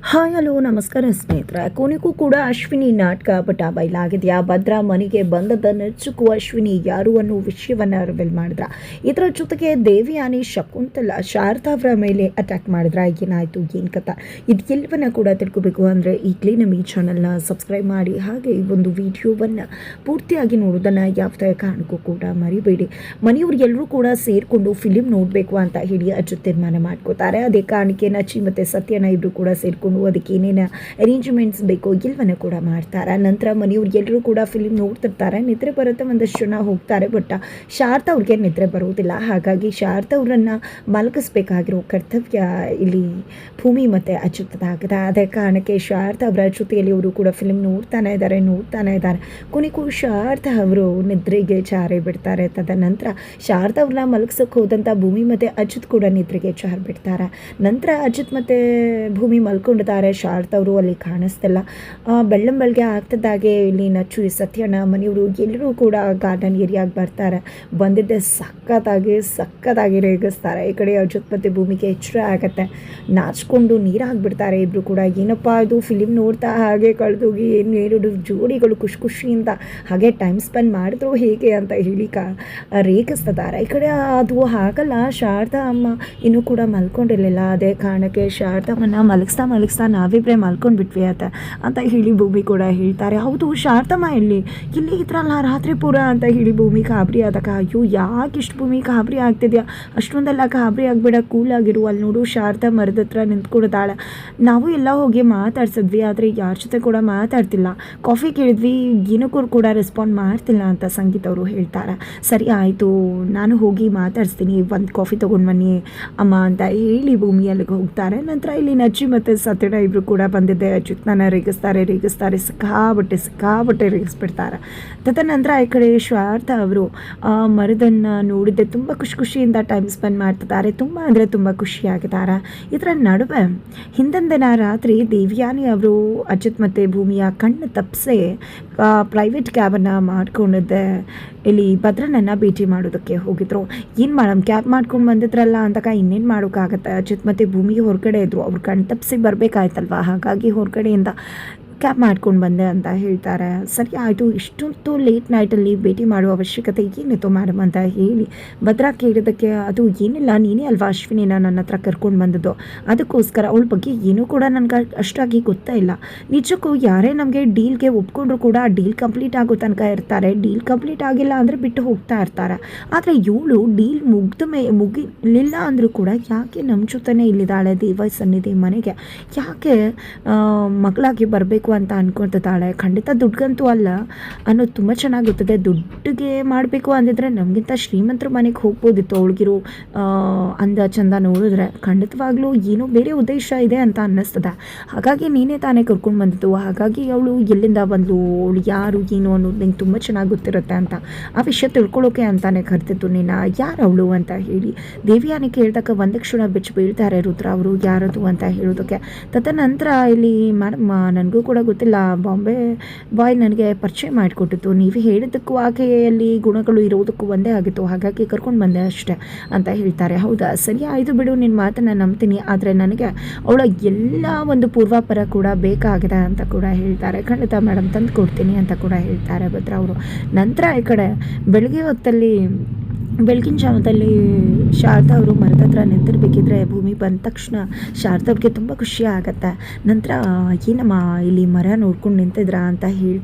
Hi hello ನಮಸ್ಕಾರ ಸ್ನೇಹಿತರೆ. ಕೊನೆಗೂ ಕೂಡ ಅಶ್ವಿನಿ ನಾಟಕ ಪಟ ಬಯಲಾಗಿದೆಯಾ? ಭದ್ರಾ ಮನೆಗೆ ಬಂದದ ನೆಚ್ಚುಕು ಅಶ್ವಿನಿ ಯಾರು ಅನ್ನೋ ವಿಷಯವನ್ನು ರಿವೀಲ್ ಮಾಡಿದ್ರ. ಇದರ ಜೊತೆಗೆ ದೇವಿಯಾನಿ ಶಕುಂತಲಾ ಶಾರದಾ ಅವರ ಮೇಲೆ ಅಟ್ಯಾಕ್ ಮಾಡಿದ್ರ. ಏನಾಯಿತು, ಏನು ಕಥೆ, ಇದೆಲ್ಲವನ್ನ ಕೂಡ ತಿಳ್ಕೋಬೇಕು ಅಂದರೆ ಈಗಲೇ ನಮ್ಮ ಈ ಚಾನಲ್ನ ಸಬ್ಸ್ಕ್ರೈಬ್ ಮಾಡಿ, ಹಾಗೆ ಈ ಒಂದು ವಿಡಿಯೋವನ್ನು ಪೂರ್ತಿಯಾಗಿ ನೋಡೋದನ್ನು ಯಾವುದೇ ಕಾರಣಕ್ಕೂ ಕೂಡ ಮರಿಬೇಡಿ. ಮನೆಯವ್ರು ಎಲ್ಲರೂ ಕೂಡ ಸೇರಿಕೊಂಡು ಫಿಲಿಮ್ ನೋಡಬೇಕು ಅಂತ ಹೇಳಿ ಅಜ್ಜು ತೀರ್ಮಾನ ಮಾಡ್ಕೋತಾರೆ. ಅದೇ ಕಾರಣಕ್ಕೆ ನಚಿ ಮತ್ತು ಸತ್ಯನ ಇಬ್ಬರು ಕೂಡ ಸೇರಿಕೊಂಡು ಅದಕ್ಕೆ ಏನೇನು ಅರೇಂಜ್ಮೆಂಟ್ಸ್ ಬೇಕೋ ಎಲ್ಲವನ್ನ ಕೂಡ ಮಾಡ್ತಾರೆ. ನಂತರ ಮನೆಯವ್ರು ಎಲ್ಲರೂ ಕೂಡ ಫಿಲಿಮ್ ನೋಡ್ತಿರ್ತಾರೆ. ನಿದ್ರೆ ಬರುತ್ತೆ, ಒಂದಷ್ಟು ಜನ ಹೋಗ್ತಾರೆ. ಬಟ್ ಶಾರದಾ ಅವ್ರಿಗೆ ನಿದ್ರೆ ಬರೋದಿಲ್ಲ. ಹಾಗಾಗಿ ಶಾರದಾ ಅವರನ್ನು ಮಲಗಿಸ್ಬೇಕಾಗಿರೋ ಕರ್ತವ್ಯ ಇಲ್ಲಿ ಭೂಮಿ ಮತ್ತು ಅಚ್ಯುತದಾಗಿದೆ. ಅದೇ ಕಾರಣಕ್ಕೆ ಶಾರದಾ ಅವರ ಜೊತೆಯಲ್ಲಿ ಅವರು ಕೂಡ ಫಿಲಿಮ್ ನೋಡ್ತಾನೆ ಇದ್ದಾರೆ. ಕೊನೆಗೂ ಶಾರದಾ ಅವರು ನಿದ್ರೆಗೆ ಜಾರಿ ಬಿಡ್ತಾರೆ. ತದನಂತರ ಶಾರದಾ ಅವ್ರನ್ನ ಮಲಗಿಸೋಕೆ ಹೋದಂಥ ಭೂಮಿ ಮತ್ತು ಅಚ್ಯುತ್ ಕೂಡ ನಿದ್ರೆಗೆ ಜಾರಿ ಬಿಡ್ತಾರೆ. ನಂತರ ಅಚ್ಯುತ್ ಮತ್ತು ಭೂಮಿ ಮಲ್ಕೊಂಡಿದ್ದಾರೆ. ಶಾರದಾ ಅವರು ಅಲ್ಲಿ ಕಾಣಿಸ್ತಿಲ್ಲ. ಬೆಳ್ಳಂಬೆಳಗ್ಗೆ ಆಗ್ತದಾಗೆ ಇಲ್ಲಿ ನಚ್ಚು ಸತ್ಯನ ಮನೆಯವರು ಎಲ್ಲರೂ ಕೂಡ ಗಾರ್ಡನ್ ಏರಿಯಾಗೆ ಬರ್ತಾರೆ. ಬಂದಿದ್ದೆ ಸಖತ್ತಾಗಿ ರೇಗಿಸ್ತಾರೆ. ಈ ಕಡೆ ಅಚ್ಯುತ್ ಮತ್ತು ಭೂಮಿಗೆ ಎಚ್ಚರ ಆಗುತ್ತೆ. ನಾಚ್ಕೊಂಡು ನೀರಾಗ್ಬಿಡ್ತಾರೆ ಇಬ್ಬರು ಕೂಡ. ಏನಪ್ಪ ಇದು, ಫಿಲಿಮ್ ನೋಡ್ತಾ ಹಾಗೆ ಕಳೆದೋಗಿ ಎರಡು ಜೋಡಿಗಳು ಖುಷಿಯಿಂದ ಹಾಗೆ ಟೈಮ್ ಸ್ಪೆಂಡ್ ಮಾಡಿದ್ರು ಹೇಗೆ ಅಂತ ಹೇಳಿ ರೇಗಿಸ್ತಿದ್ದಾರೆ. ಈ ಕಡೆ ಅದು ಹಾಗಲ್ಲ, ಶಾರದಾ ಅಮ್ಮ ಇನ್ನೂ ಕೂಡ ಮಲ್ಕೊಂಡಿರಲಿಲ್ಲ. ಅದೇ ಕಾರಣಕ್ಕೆ ಶಾರದಮ್ಮನ ಮಲಗಿಸ್ತಾ ನಾವಿಬ್ಬರೇ ಮಲ್ಕೊಂಡ್ಬಿಟ್ವಿ ಅಂತ ಹೇಳಿ ಭೂಮಿ ಕೂಡ ಹೇಳ್ತಾರೆ. ಹೌದು, ಶಾರದಮ್ಮ ಇಲ್ಲಿ ಇದ್ರಲ್ಲ ರಾತ್ರಿ ಪೂರ ಅಂತ ಹೇಳಿ ಭೂಮಿ ಗಾಬರಿ ಆದಾಗ, ಅಯ್ಯೋ ಯಾಕೆ ಇಷ್ಟು ಭೂಮಿ ಗಾಬರಿ ಆಗ್ತಿದ್ಯಾ, ಅಷ್ಟೊಂದೆಲ್ಲ ಗಾಬರಿ ಆಗ್ಬೇಡ, ಕೂಲಾಗಿರು. ಅಲ್ಲಿ ನೋಡು ಶಾರದಾ ಮರದ ಹತ್ರ ನಿಂತ್ಕೊಡ್ತಾಳೆ. ನಾವು ಎಲ್ಲ ಹೋಗಿ ಮಾತಾಡ್ಸಿದ್ವಿ, ಆದರೆ ಯಾರ ಜೊತೆ ಕೂಡ ಮಾತಾಡ್ತಿಲ್ಲ. ಕಾಫಿ ಕೇಳಿದ್ವಿ, ಏನಕ್ಕೂ ಕೂಡ ರೆಸ್ಪಾಂಡ್ ಮಾಡ್ತಿಲ್ಲ ಅಂತ ಸಂಗೀತ ಅವರು ಹೇಳ್ತಾರೆ. ಸರಿ ಆಯಿತು, ನಾನು ಹೋಗಿ ಮಾತಾಡಿಸ್ತೀನಿ, ಒಂದು ಕಾಫಿ ತೊಗೊಂಡು ಬನ್ನಿ ಅಮ್ಮ ಅಂತ ಹೇಳಿ ಭೂಮಿ ಅಲ್ಲಿಗೆ ಹೋಗ್ತಾರೆ. ನಂತರ ಇಲ್ಲಿ ನಚ್ಚಿ ಮತ್ತು ಸತ್ಯನ ಇಬ್ಬರು ಕೂಡ ಬಂದಿದ್ದೆ ಅಚ್ಯುತ್ನ ರೇಗಿಸ್ತಾರೆ, ಸಿಕ್ಕಾಬಟ್ಟೆ ರೇಗಿಸ್ಬಿಡ್ತಾರೆ. ತದನಂತರ ಈ ಕಡೆ ಶಾರದಾ ಅವರು ಮರದನ್ನು ನೋಡಿದ್ದೆ ತುಂಬ ಖುಷಿಯಿಂದ ಟೈಮ್ ಸ್ಪೆಂಡ್ ಮಾಡ್ತಿದ್ದಾರೆ. ತುಂಬ ಖುಷಿಯಾಗಿದ್ದಾರೆ. ಇದರ ನಡುವೆ ಹಿಂದಿನ ದಿನ ರಾತ್ರಿ ದೇವಿಯಾನಿ ಅವರು ಅಚ್ಯುತ್ ಮತ್ತು ಭೂಮಿಯ ಕಣ್ಣು ತಪ್ಪಿಸಿ ಪ್ರೈವೇಟ್ ಕ್ಯಾಬನ್ನು ಮಾಡ್ಕೊಂಡಿದ್ದೆ ಇಲ್ಲಿ ಭದ್ರನನ್ನು ಭೇಟಿ ಮಾಡೋದಕ್ಕೆ ಹೋಗಿದ್ರು. ಏನು ಮೇಡಮ್, ಕ್ಯಾಬ್ ಮಾಡ್ಕೊಂಡು ಬಂದಿದ್ರಲ್ಲ ಅಂದಾಗ ಇನ್ನೇನು ಮಾಡೋಕ್ಕಾಗತ್ತೆ. ಅಚ್ಯುತ್ ಮತ್ತು ಭೂಮಿಗೆ ಹೊರಗಡೆ ಇದ್ರು, ಅವ್ರು ಕಣ್ಣು ತಪ್ಪಿಸಿ ಬರಬೇಕಾಯ್ತಲ್ವ, ಹಾಗಾಗಿ ಹೊರಗಡೆಯಿಂದ ಕ್ಯಾಬ್ ಮಾಡ್ಕೊಂಡು ಬಂದೆ ಅಂತ ಹೇಳ್ತಾರೆ. ಸರಿ ಆಯಿತು, ಇಷ್ಟೊಂದು ಲೇಟ್ ನೈಟಲ್ಲಿ ಭೇಟಿ ಮಾಡುವ ಅವಶ್ಯಕತೆ ಏನಿತ್ತು ಮೇಡಮ್ ಅಂತ ಹೇಳಿ ಭದ್ರಾ ಕೇಳಿದ್ದಕ್ಕೆ, ಅದು ಏನಿಲ್ಲ, ನೀನೇ ಅಲ್ವಾ ಅಶ್ವಿನಿನ ನನ್ನ ಹತ್ರ ಕರ್ಕೊಂಡು ಬಂದದ್ದು, ಅದಕ್ಕೋಸ್ಕರ ಅವಳ ಬಗ್ಗೆ ಏನೂ ಕೂಡ ನನಗೆ ಅಷ್ಟಾಗಿ ಗೊತ್ತೇ ಇಲ್ಲ. ನಿಜಕ್ಕೂ ಯಾರೇ ನಮಗೆ ಡೀಲ್ಗೆ ಒಪ್ಕೊಂಡ್ರು ಕೂಡ ಆ ಡೀಲ್ ಕಂಪ್ಲೀಟ್ ಆಗೋ ತನಕ ಇರ್ತಾರೆ. ಡೀಲ್ ಕಂಪ್ಲೀಟ್ ಆಗಿಲ್ಲ ಅಂದರೆ ಬಿಟ್ಟು ಹೋಗ್ತಾ ಇರ್ತಾರೆ. ಆದರೆ ಇವಳು ಡೀಲ್ ಮುಗಿಲಿಲ್ಲ ಅಂದರೂ ಕೂಡ ಯಾಕೆ ನಮ್ಮ ಜೊತೆನೇ ಇಲ್ಲಿದ್ದಾಳೆ ದೇವ ಸನ್ನಿಧಿ ಮನೆಗೆ, ಯಾಕೆ ಮಗಳಾಗಿ ಬರಬೇಕು ಅಂತ ಅನ್ಕೊಳ್ತಿದ್ದಾಳೆ. ಖಂಡಿತ ದುಡ್ಗಂತೂ ಅಲ್ಲ ಅನ್ನೋದು ತುಂಬ ಚೆನ್ನಾಗಿ ಗೊತ್ತಿದೆ. ದುಡ್ಡಿಗೆ ಮಾಡಬೇಕು ಅಂದಿದ್ರೆ ನಮಗಿಂತ ಶ್ರೀಮಂತರ ಮನೆಗೆ ಹೋಗ್ಬೋದಿತ್ತು. ಅವಳಿಗಿರೋ ಅಂದ ಚಂದ ನೋಡಿದ್ರೆ ಖಂಡಿತವಾಗ್ಲೂ ಏನೋ ಬೇರೆ ಉದ್ದೇಶ ಇದೆ ಅಂತ ಅನ್ನಿಸ್ತದೆ. ಹಾಗಾಗಿ ನೀನೇ ತಾನೇ ಕರ್ಕೊಂಡು ಬಂದಿತ್ತು. ಹಾಗಾಗಿ ಅವಳು ಎಲ್ಲಿಂದ ಬಂದಳು, ಅವಳು ಯಾರು ಏನು ಅನ್ನೋದು ನಿಂಗೆ ತುಂಬ ಚೆನ್ನಾಗಿ ಗೊತ್ತಿರುತ್ತೆ ಅಂತ ಆ ವಿಷಯ ತಿಳ್ಕೊಳ್ಳೋಕೆ ಅಂತಾನೆ ಕರ್ತಿತ್ತು ನೀನು, ಯಾರು ಅವಳು ಅಂತ ಹೇಳಿ. ದೇವಿಯಾನಿ ಕೇಳಿದಾಗ ಒಂದು ಕ್ಷಣ ಬಿಚ್ಚು ಬೀಳ್ತಾರೆ ರುದ್ರ ಅವರು ಯಾರದು ಅಂತ ಹೇಳೋದಕ್ಕೆ. ತದನಂತರ ಇಲ್ಲಿ ಮೇಡಮ್ ನನಗೂ ಕೂಡ ಗೊತ್ತಿಲ್ಲ, ಬಾಂಬೆ ಬಾಯ್ ನನಗೆ ಪರಿಚಯ ಮಾಡಿಕೊಟ್ಟಿತ್ತು, ನೀವೇ ಹೇಳಿದ್ದಕ್ಕೂ ಆಕೆಯಲ್ಲಿ ಗುಣಗಳು ಇರೋದಕ್ಕೂ ಒಂದೇ ಆಗಿತ್ತು, ಹಾಗಾಗಿ ಕರ್ಕೊಂಡು ಬಂದೆ ಅಷ್ಟೇ ಅಂತ ಹೇಳ್ತಾರೆ. ಹೌದಾ, ಸರಿ ಆಯಿತು ಬಿಡು, ನಿನ್ನ ಮಾತನ್ನು ನಂಬ್ತೀನಿ, ಆದರೆ ನನಗೆ ಅವಳ ಎಲ್ಲ ಒಂದು ಪೂರ್ವಾಪರ ಕೂಡ ಬೇಕಾಗಿದೆ ಅಂತ ಕೂಡ ಹೇಳ್ತಾರೆ. ಖಂಡಿತ ಮೇಡಮ್ ತಂದು ಕೊಡ್ತೀನಿ ಅಂತ ಕೂಡ ಹೇಳ್ತಾರೆ ಭದ್ರಾ ಅವರು. ನಂತರ ಈ ಕಡೆ ಬೆಳಗಿನ ಜಾವದಲ್ಲಿ ಶಾರದಾ ಅವರು ಮರದ ಹತ್ರ ನಿಂತಿರ್ಬೇಕಿದ್ರೆ ಭೂಮಿ ಬಂದ ತಕ್ಷಣ ಶಾರದಾ ಅವ್ರಿಗೆ ತುಂಬ ಖುಷಿ ಆಗತ್ತೆ. ನಂತರ ಏನಮ್ಮ ಇಲ್ಲಿ ಮರ ನೋಡ್ಕೊಂಡು ನಿಂತಿದ್ರಾ ಅಂತ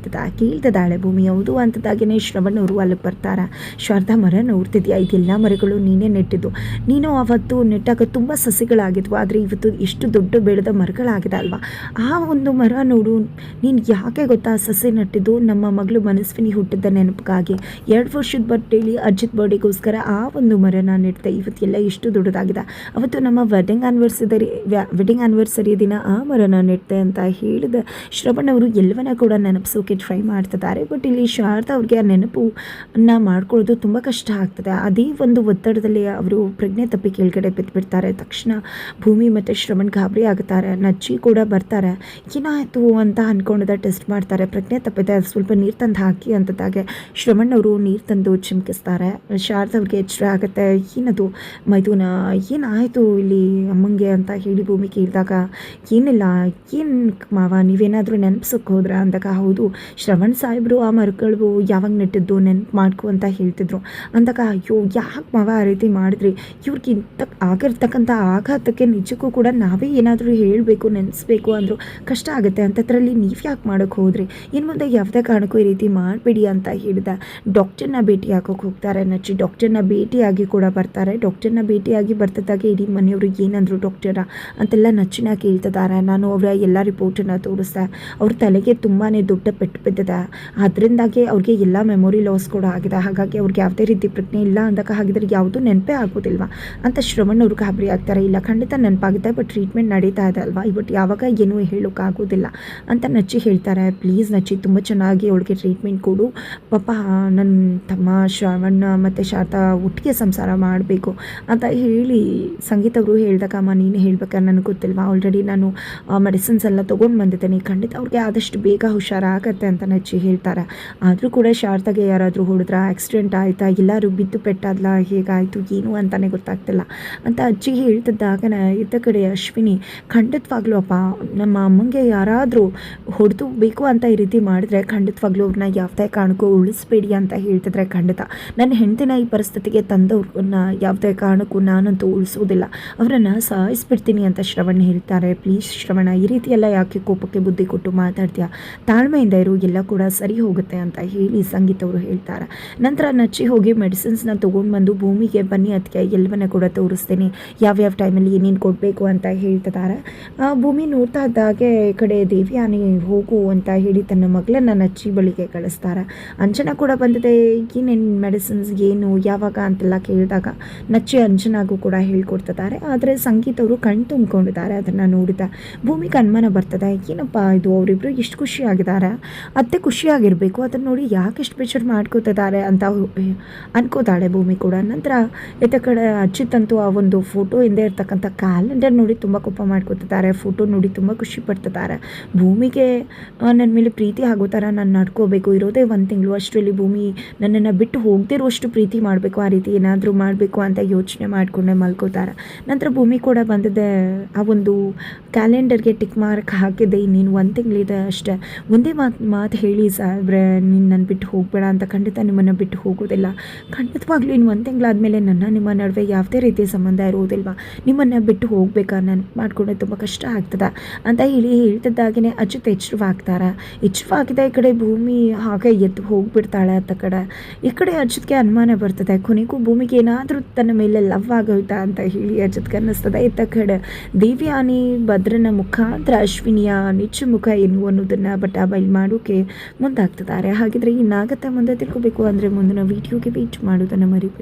ಕೇಳ್ತಿದ್ದಾಳೆ ಭೂಮಿ. ಹೌದು ಅಂತದಾಗೇ ಶ್ರವಣ್ ಅವರು ಅಲ್ಲಿಗೆ ಬರ್ತಾರೆ. ಶಾರದಾ ಮರ ನೋಡ್ತಿದ್ಯಾ, ಇದೆಲ್ಲ ಮರಗಳು ನೀನೇ ನೆಟ್ಟಿದ್ದು, ನೀನು ಅವತ್ತು ನೆಟ್ಟಾಗ ತುಂಬ ಸಸಿಗಳಾಗಿದ್ವು, ಆದರೆ ಇವತ್ತು ಎಷ್ಟು ದೊಡ್ಡ ಬೆಳೆದ ಮರಗಳಾಗಿದೆ ಅಲ್ವಾ. ಆ ಒಂದು ಮರ ನೋಡು, ನೀನು ಯಾಕೆ ಗೊತ್ತಾ ಸಸಿ ನೆಟ್ಟಿದ್ದು, ನಮ್ಮ ಮಗಳು ಮನಸ್ವಿನಿ ಹುಟ್ಟಿದ್ದ ನೆನಪಿಗಾಗಿ 2 ವರ್ಷದ ಬರ್ಡೇಲಿ ಅಜ್ಜಿತ್ ಬರ್ಡೇಗೋಸ್ಕರ ಆ ಒಂದು ಮರನ ನೆಡ್ತೆ. ಇವತ್ತೆಲ್ಲ ಎಷ್ಟು ದೊಡ್ಡದಾಗಿದೆ, ಅವತ್ತು ನಮ್ಮ ವೆಡ್ಡಿಂಗ್ ಆ್ಯನಿವರ್ಸರಿ ದಿನ ಆ ಮರನ ನೆಡ್ತೆ ಅಂತ ಹೇಳಿದ ಶ್ರವಣ್ ಅವರು ಎಲ್ಲವನ್ನ ಕೂಡ ನೆನಪಿಸೋಕೆ ಟ್ರೈ ಮಾಡ್ತಿದ್ದಾರೆ. ಬಟ್ ಇಲ್ಲಿ ಶಾರದಾ ಅವ್ರಿಗೆ ಆ ನೆನಪನ್ನ ಮಾಡ್ಕೊಳ್ಳೋದು ತುಂಬ ಕಷ್ಟ ಆಗ್ತದೆ. ಅದೇ ಒಂದು ಒತ್ತಡದಲ್ಲಿ ಅವರು ಪ್ರಜ್ಞೆ ತಪ್ಪಿ ಕೆಳಗಡೆ ಬಿದ್ದುಬಿಡ್ತಾರೆ. ತಕ್ಷಣ ಭೂಮಿ ಮತ್ತು ಶ್ರವಣ್ ಗಾಬರಿ ಆಗುತ್ತಾರೆ. ನಜ್ಜಿ ಕೂಡ ಬರ್ತಾರೆ. ಏನಾಯಿತು ಅಂತ ಅಂದ್ಕೊಂಡಿದ್ದ ಟೆಸ್ಟ್ ಮಾಡ್ತಾರೆ. ಪ್ರಜ್ಞೆ ತಪ್ಪಿದೆ, ಸ್ವಲ್ಪ ನೀರು ತಂದು ಹಾಕಿ ಅಂತದಾಗೆ ಶ್ರವಣ್ ಅವರು ನೀರು ತಂದು ಚಿಮ್ಕಿಸ್ತಾರೆ. ಶಾರದಾ ಅವ್ರಿಗೆ ಎಚ್ಚರ ಆಗುತ್ತೆ. ಏನದು ಮೈದುನ ಏನಾಯಿತು ಇಲ್ಲಿ ಅಮ್ಮಂಗೆ ಅಂತ ಹೇಳಿ ಭೂಮಿ ಕೇಳಿದಾಗ, ಏನಿಲ್ಲ, ಏನು ಮಾವ ನೀವೇನಾದರೂ ನೆನಪಿಸೋಕೆ ಹೋದ್ರಾ ಅಂದಾಗ, ಹೌದು ಶ್ರವಣ್ ಸಾಹೇಬರು ಆ ಮರಗಳು ಯಾವಾಗ ನೆಟ್ಟಿದ್ದು ನೆನಪು ಮಾಡ್ಕೊ ಅಂತ ಹೇಳ್ತಿದ್ರು ಅಂದಾಗ, ಅಯ್ಯೋ ಯಾಕೆ ಮಾವ ಆ ರೀತಿ ಮಾಡಿದ್ರಿ, ಇವ್ರಿಗೆ ಆಗಿರ್ತಕ್ಕಂಥ ಆಘಾತಕ್ಕೆ ನಿಜಕ್ಕೂ ಕೂಡ ನಾವೇ ಏನಾದರೂ ಹೇಳಬೇಕು ನೆನೆಸ್ಬೇಕು ಅಂದರು ಕಷ್ಟ ಆಗುತ್ತೆ, ಅಂಥದ್ರಲ್ಲಿ ನೀವು ಯಾಕೆ ಮಾಡೋಕ್ಕೆ ಹೋದ್ರಿ, ಇನ್ನು ಮುಂದೆ ಯಾವುದೇ ಕಾರಣಕ್ಕೂ ಈ ರೀತಿ ಮಾಡಬೇಡಿ ಅಂತ ಹೇಳಿದೆ. ಡಾಕ್ಟರ್ನ ಭೇಟಿ ಹಾಕೋಕೆ ಹೋಗ್ತಾರೆ ನಚ್ಚಿ. ಡಾಕ್ಟರ್ನ ಭೇಟಿಯಾಗಿ ಕೂಡ ಬರ್ತಾರೆ. ಡಾಕ್ಟರ್ನ ಭೇಟಿಯಾಗಿ ಬರ್ತಿದ್ದಾಗೆ ಇಡೀ ಮನೆಯವರು ಏನಂದರು ಡಾಕ್ಟರ ಅಂತೆಲ್ಲ ನಚ್ಚಿನ ಕೇಳ್ತಿದ್ದಾರೆ. ನಾನು ಅವರ ಎಲ್ಲ ರಿಪೋರ್ಟನ್ನು ತೋರಿಸ್ದೆ. ಅವ್ರ ತಲೆಗೆ ತುಂಬಾ ದೊಡ್ಡ ಪೆಟ್ಟು ಬಿದ್ದಿದೆ, ಅದರಿಂದಾಗಿ ಅವ್ರಿಗೆ ಎಲ್ಲ ಮೆಮೊರಿ ಲಾಸ್ ಕೂಡ ಆಗಿದೆ, ಹಾಗಾಗಿ ಅವ್ರಿಗೆ ಯಾವುದೇ ರೀತಿ ಪ್ರಜ್ಞೆ ಇಲ್ಲ ಅಂದಾಗ, ಹಾಗಿದ್ರೆ ಯಾವುದೂ ನೆನಪೇ ಆಗೋದಿಲ್ವಾ ಅಂತ ಶ್ರವಣ್ ಅವರು ಗಾಬರಿ ಆಗ್ತಾರೆ. ಇಲ್ಲ ಖಂಡಿತ ನೆನಪಾಗುತ್ತೆ, ಬಟ್ ಟ್ರೀಟ್ಮೆಂಟ್ ನಡೀತಾ ಇದೆ ಅಲ್ವಾ, ಇವತ್ತು ಯಾವಾಗ ಏನೂ ಹೇಳೋಕ್ಕಾಗೋದಿಲ್ಲ ಅಂತ ನಚ್ಚಿ ಹೇಳ್ತಾರೆ. ಪ್ಲೀಸ್ ನಚ್ಚಿ ತುಂಬ ಚೆನ್ನಾಗಿ ಅವಳಿಗೆ ಟ್ರೀಟ್ಮೆಂಟ್ ಕೊಡು, ಪಾಪ ನನ್ನ ತಮ್ಮ ಶ್ರವಣ ಮತ್ತು ಶಾರದಾ ಒಟ್ಟಿಗೆ ಸಂಸಾರ ಮಾಡಬೇಕು ಅಂತ ಹೇಳಿ ಸಂಗೀತ ಅವರು ಹೇಳಿದಾಗ, ಅಮ್ಮ ನೀನು ಹೇಳ್ಬೇಕಾದ್ರೆ ನನಗೆ ಗೊತ್ತಿಲ್ವಾ, ಆಲ್ರೆಡಿ ನಾನು ಮೆಡಿಸಿನ್ಸ್ ಎಲ್ಲ ತೊಗೊಂಡು ಬಂದಿದ್ದೇನೆ, ಖಂಡಿತ ಅವ್ರಿಗೆ ಆದಷ್ಟು ಬೇಗ ಹುಷಾರಾಗತ್ತೆ ಅಂತ ನಚ್ಚಿ ಹೇಳ್ತಾರೆ. ಆದರೂ ಕೂಡ ಶಾರದಾಗೆ ಯಾರಾದರೂ ಹೊಡೆದ್ರ, ಆಕ್ಸಿಡೆಂಟ್ ಆಯಿತಾ, ಎಲ್ಲರೂ ಬಿದ್ದು ಪೆಟ್ಟಾದ್ಲ, ಹೇಗಾಯಿತು ಏನು ಅಂತಲೇ ಗೊತ್ತಾಗ್ತಿಲ್ಲ ಅಂತ ಅಜ್ಜಿ ಹೇಳ್ತಿದ್ದಾಗ, ಇದ್ದ ಕಡೆ ಅಶ್ವಿನಿ ಖಂಡಿತವಾಗ್ಲೂ ಅಪ್ಪ ನಮ್ಮ ಅಮ್ಮಂಗೆ ಯಾರಾದರೂ ಹೊಡೆದು ಬೇಕು ಅಂತ ಈ ರೀತಿ ಮಾಡಿದ್ರೆ ಖಂಡಿತವಾಗ್ಲೂ ಅವ್ರನ್ನ ಯಾವುದೇ ಕಾರಣಕ್ಕೂ ಉಳಿಸ್ಬೇಡಿ ಅಂತ ಹೇಳ್ತಿದ್ರೆ, ಖಂಡಿತ ನನ್ನ ಹೆಂಡತಿನ ಈ ಪರಿಸ್ಥಿತಿಗೆ ತಂದವ್ರನ್ನ ಯಾವುದೇ ಕಾರಣಕ್ಕೂ ನಾನಂತೂ ಉಳಿಸೋದಿಲ್ಲ, ಅವರನ್ನು ಸಾಯಿಸ್ಬಿಡ್ತೀನಿ ಅಂತ ಶ್ರವಣ್ ಹೇಳ್ತಾರೆ. ಪ್ಲೀಸ್ ಶ್ರವಣ ಈ ರೀತಿ ಎಲ್ಲ ಯಾಕೆ ಕೋಪಕ್ಕೆ ಬುದ್ಧಿ ಕೊಟ್ಟು ಮಾತಾಡ್ತೀಯಾ, ತಾಳ್ಮೆಯಿಂದ ಇರು, ಎಲ್ಲ ಕೂಡ ಸರಿ ಹೋಗುತ್ತೆ ಅಂತ ಹೇಳಿ ಸಂಗೀತ ಅವರು ಹೇಳ್ತಾರೆ. ನಂತರ ನಚ್ಚಿ ಹೋಗಿ ಮೆಡಿಸಿನ್ಸ್ನ ತೊಗೊಂಡು ಬಂದು ಭೂಮಿಗೆ ಬನ್ನಿ ಅದಕ್ಕೆ ಎಲ್ಲವನ್ನ ಕೂಡ ತೋರಿಸ್ತೀನಿ, ಯಾವ್ಯಾವ ಟೈಮಲ್ಲಿ ಏನೇನು ಕೊಡಬೇಕು ಅಂತ ಹೇಳ್ತಿದ್ದಾರೆ. ಭೂಮಿ ನೋಡ್ತಾ ಇದ್ದಾಗೆ ಈ ಕಡೆ ದೇವಿಯಾನಿ ಹೋಗು ಅಂತ ಹೇಳಿ ತನ್ನ ಮಗಳನ್ನು ನಚ್ಚಿ ಬಳಿಗೆ ಕಳಿಸ್ತಾರೆ. ಅಂಜನಾ ಕೂಡ ಬಂದಿದೆ, ಏನೇನು ಮೆಡಿಸಿನ್ಸ್ ಏನು ಯಾವಾಗ ಅಂತೆಲ್ಲ ಕೇಳಿದಾಗ ನಚ್ಚಿ ಅಂಜನಾಗೂ ಕೂಡ ಹೇಳ್ಕೊಡ್ತಿದ್ದಾರೆ. ಆದರೆ ಸಂಗೀತ ಅವರು ಕಣ್ ತುಂಬಿಕೊಂಡಿದ್ದಾರೆ. ಅದನ್ನು ನೋಡಿದ ಭೂಮಿಗೆ ಅನುಮಾನ ಬರ್ತದೆ, ಏನಪ್ಪ ಇದು ಅವರಿಬ್ಬರು ಎಷ್ಟು ಖುಷಿಯಾಗಿದ್ದಾರೆ, ಅತ್ತೆ ಖುಷಿಯಾಗಿರಬೇಕು, ಅದನ್ನು ನೋಡಿ ಯಾಕೆ ಎಷ್ಟು ಬೇಜಾರು ಮಾಡ್ಕೋತಿದ್ದಾರೆ ಅಂತ ಅನ್ಕೋತಾಳೆ ಭೂಮಿ ಕೂಡ. ನಂತರ ಇತ್ತ ಕಡೆ ಅಚ್ಯುತಂತೂ ಆ ಒಂದು ಫೋಟೋ ಹಿಂದೆ ಇರ್ತಕ್ಕಂಥ ಕ್ಯಾಲೆಂಡರ್ ನೋಡಿ ತುಂಬ ಕೋಪ ಮಾಡ್ಕೋತಿದ್ದಾರೆ. ಫೋಟೋ ನೋಡಿ ತುಂಬ ಖುಷಿ ಪಡ್ತಿದ್ದಾರೆ. ಭೂಮಿಗೆ ನನ್ನ ಮೇಲೆ ಪ್ರೀತಿ ಆಗೋ ಥರ ನಾನು ನಡ್ಕೋಬೇಕು, ಇರೋದೇ 1 ತಿಂಗಳು, ಅಷ್ಟರಲ್ಲಿ ಭೂಮಿ ನನ್ನನ್ನು ಬಿಟ್ಟು ಹೋಗದಿರೋಷ್ಟು ಪ್ರೀತಿ ಮಾಡಬೇಕು, ಆ ರೀತಿ ಏನಾದರೂ ಮಾಡಬೇಕು ಅಂತ ಯೋಚನೆ ಮಾಡಿಕೊಂಡೆ ಮಲ್ಕೋತಾರೆ. ನಂತರ ಭೂಮಿ ಕೂಡ ಬಂದಿದೆ, ಆ ಒಂದು ಕ್ಯಾಲೆಂಡರ್ಗೆ ಟಿಕ್ ಮಾರ್ಕ್ ಹಾಕಿದೆ, ಇನ್ನೇನು 1 ತಿಂಗಳಿದೆ ಅಷ್ಟೇ, ಒಂದೇ ಮಾತು ಹೇಳಿ ಸಾಹೇಬ್ರೆ, ನೀನು ನನ್ನ ಬಿಟ್ಟು ಹೋಗಬೇಡ ಅಂತ, ಖಂಡಿತ ನಿಮ್ಮನ್ನು ಬಿಟ್ಟು ಹೋಗೋದಿಲ್ಲ, ಖಂಡಿತವಾಗ್ಲೂ ಇನ್ನು 1 ತಿಂಗಳಾದಮೇಲೆ ನಿಮ್ಮ ನಡುವೆ ಯಾವುದೇ ರೀತಿಯ ಸಂಬಂಧ ಇರೋದಿಲ್ವಾ, ನಿಮ್ಮನ್ನು ಬಿಟ್ಟು ಹೋಗ್ಬೇಕಾ, ನಾನು ಮಾಡಿಕೊಂಡೆ ತುಂಬ ಕಷ್ಟ ಆಗ್ತದೆ ಅಂತ ಹೇಳ್ತಿದ್ದಾಗೇ ಅಚ್ಯುತ್ ಎಚ್ಚರವಾಗಿದೆ. ಈ ಕಡೆ ಭೂಮಿ ಹಾಗೆ ಎದ್ದು ಹೋಗ್ಬಿಡ್ತಾಳೆ ಅಂತ ಕಡೆ. ಈ ಕಡೆ ಅಚ್ಯುತ್ಗೆ ಅನುಮಾನ ಬರ್ತದೆ, ಕೊನೆಗೂ ಭೂಮಿಗೆ ಏನಾದರೂ ತನ್ನ ಮೇಲೆ ಲವ್ ಆಗೋಯ್ತಾ ಅಂತ ಹೇಳಿ ಅಚ್ಯುತ್ಗೆ ಅನ್ನಿಸ್ತದೆ. ಇತ್ತ ಕಡೆ ದೇವಿಯಾನಿ ಭದ್ರನ ಮುಖಾಂತರ ಅಶ್ವಿನಿಯ ನಿಜ ಮುಖ ಏನು ಅನ್ನೋದನ್ನು ಬೈಲ್ ಮಾಡೋಕೆ ಮುಂದಾಗ್ತಿದ್ದಾರೆ. ಹಾಗಿದ್ರೆ ಇನ್ನಾಗತ್ತೆ ಮುಂದೆ ತಿಳ್ಕೋಬೇಕು ಅಂದರೆ ಮುಂದಿನ ವಿಡಿಯೋಗೆ ವೇಟ್ ಮಾಡೋದನ್ನು ಮರಿಬೇಡಿ.